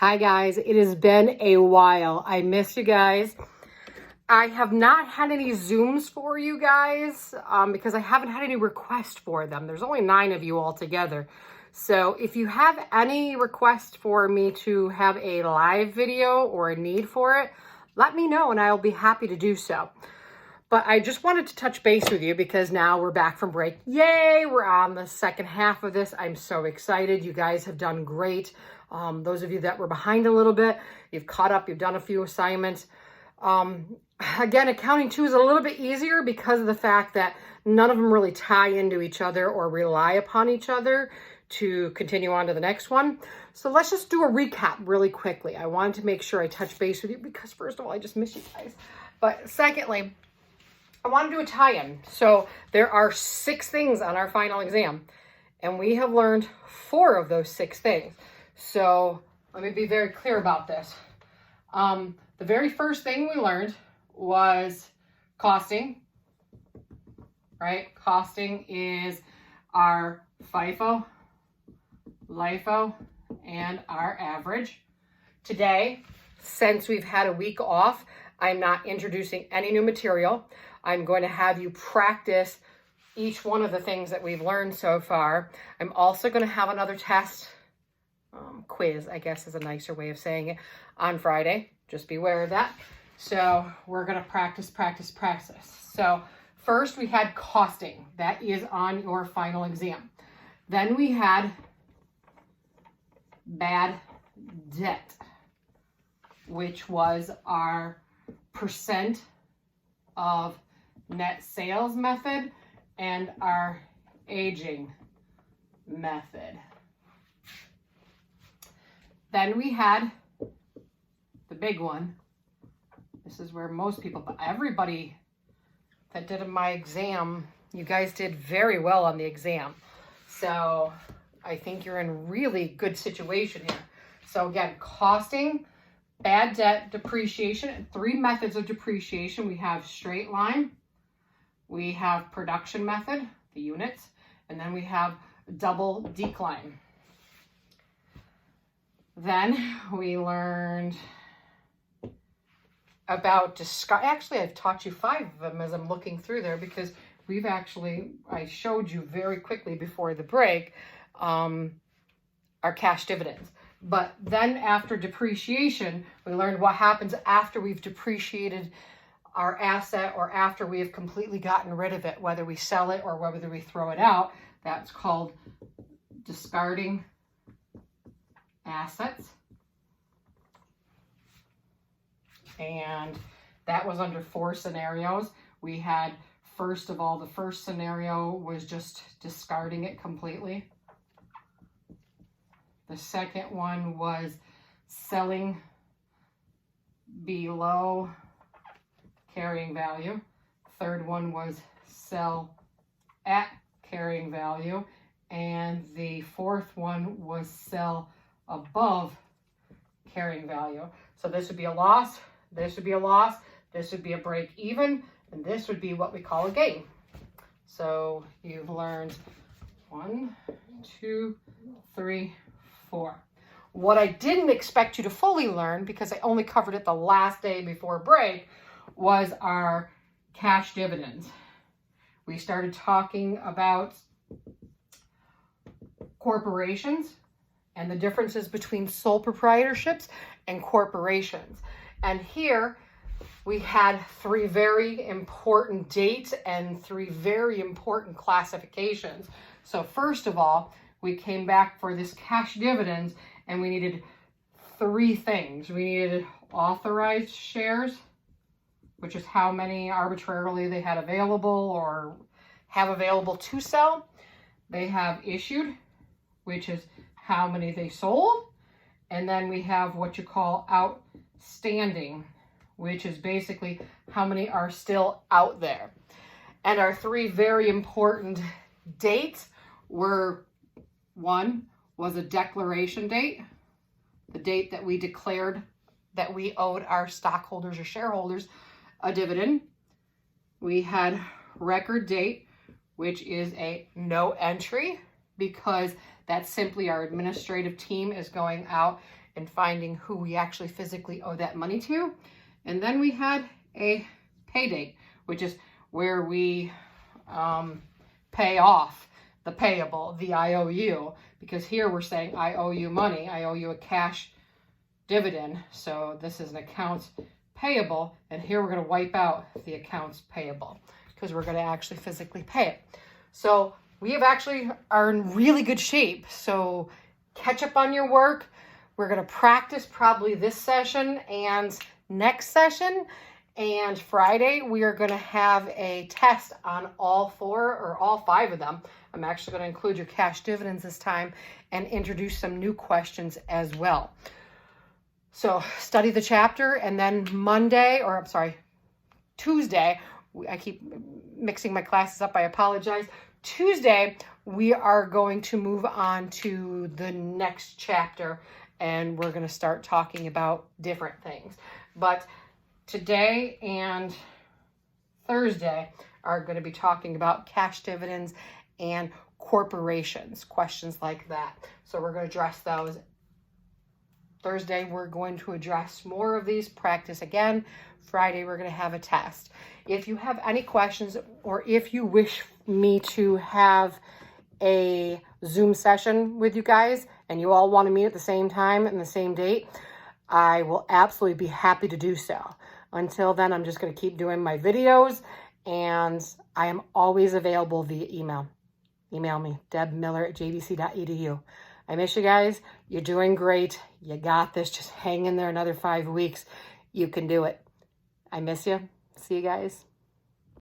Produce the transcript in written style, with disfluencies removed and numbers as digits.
Hi guys, it has been a while. I missed you guys. I have not had any Zooms for you guys because I haven't had any requests for them. There's only 9 of you all together. So if you have any request for me to have a live video or a need for it, let me know and I'll be happy to do so. But I just wanted to touch base with you because now we're back from break. Yay, we're on the second half of this. I'm so excited. You guys have done great. Those of you that were behind a little bit, you've caught up, you've done a few assignments. Again, accounting 2 is a little bit easier because of the fact that none of them really tie into each other or rely upon each other to continue on to the next one. So let's just do a recap really quickly. I wanted to make sure I touch base with you because first of all, I just miss you guys. But secondly, I want to do a tie-in. So there are 6 things on our final exam, and we have learned 4 of those 6 things. So let me be very clear about this. The very first thing we learned was costing, right? Costing is our FIFO, LIFO, and our average. Today, since we've had a week off, I'm not introducing any new material. I'm going to have you practice each one of the things that we've learned so far. I'm also going to have another test, quiz, I guess is a nicer way of saying it, on Friday. Just be aware of that. So we're going to practice. So first we had costing. That is on your final exam. Then we had bad debt, which was our percent of net sales method and our aging method. Then we had the big one. This is where most people, but everybody that did my exam, you guys did very well on the exam. So I think you're in really good situation here. So again, costing, bad debt, depreciation, 3 methods of depreciation. We have straight line, we have production method, the units, and then we have double decline. Then we learned about actually I've taught you 5 of them as I'm looking through there because I showed you very quickly before the break our cash dividends. But then after depreciation, we learned what happens after we've depreciated our asset or after we have completely gotten rid of it, whether we sell it or whether we throw it out. That's called discarding assets. And that was under 4 scenarios. We had, first of all, the first scenario was just discarding it completely. The second one was selling below carrying value. Third one was sell at carrying value. And the fourth one was sell above carrying value. So this would be a loss, this would be a loss, this would be a break even, and this would be what we call a gain. So you've learned 1, 2, 3, 4. What I didn't expect you to fully learn, because I only covered it the last day before break, was our cash dividends. We started talking about corporations and the differences between sole proprietorships and corporations. And here we had 3 very important dates and 3 very important classifications. So first of all, we came back for this cash dividends and we needed 3 things. We needed authorized shares, which is how many arbitrarily they had available or have available to sell. They have issued, which is how many they sold. And then we have what you call outstanding, which is basically how many are still out there. And our 3 very important dates were, 1 was a declaration date, the date that we declared that we owed our stockholders or shareholders a dividend. We had record date, which is a no entry because that's simply our administrative team is going out and finding who we actually physically owe that money to. And then we had a pay date, which is where we pay off the payable, the IOU, because here we're saying I owe you money, I owe you a cash dividend. So this is an accounts payable, and here we're going to wipe out the accounts payable because we're going to actually physically pay it. So we have actually are in really good shape. So catch up on your work. We're going to practice probably this session and next session. And Friday, we are going to have a test on all 4 or all 5 of them. I'm actually going to include your cash dividends this time and introduce some new questions as well. So study the chapter, and then Tuesday, I keep mixing my classes up, I apologize. Tuesday, we are going to move on to the next chapter, and we're going to start talking about different things. But today and Thursday are going to be talking about cash dividends and corporations, questions like that. So we're going to address those. Thursday, we're going to address more of these, practice again. Friday, we're going to have a test. If you have any questions, or if you wish me to have a Zoom session with you guys and you all want to meet at the same time and the same date, I will absolutely be happy to do so. Until then, I'm just going to keep doing my videos, and I am always available via email. Email me, debmiller@jdc.edu. I miss you guys. You're doing great. You got this. Just hang in there another 5 weeks. You can do it. I miss you. See you guys.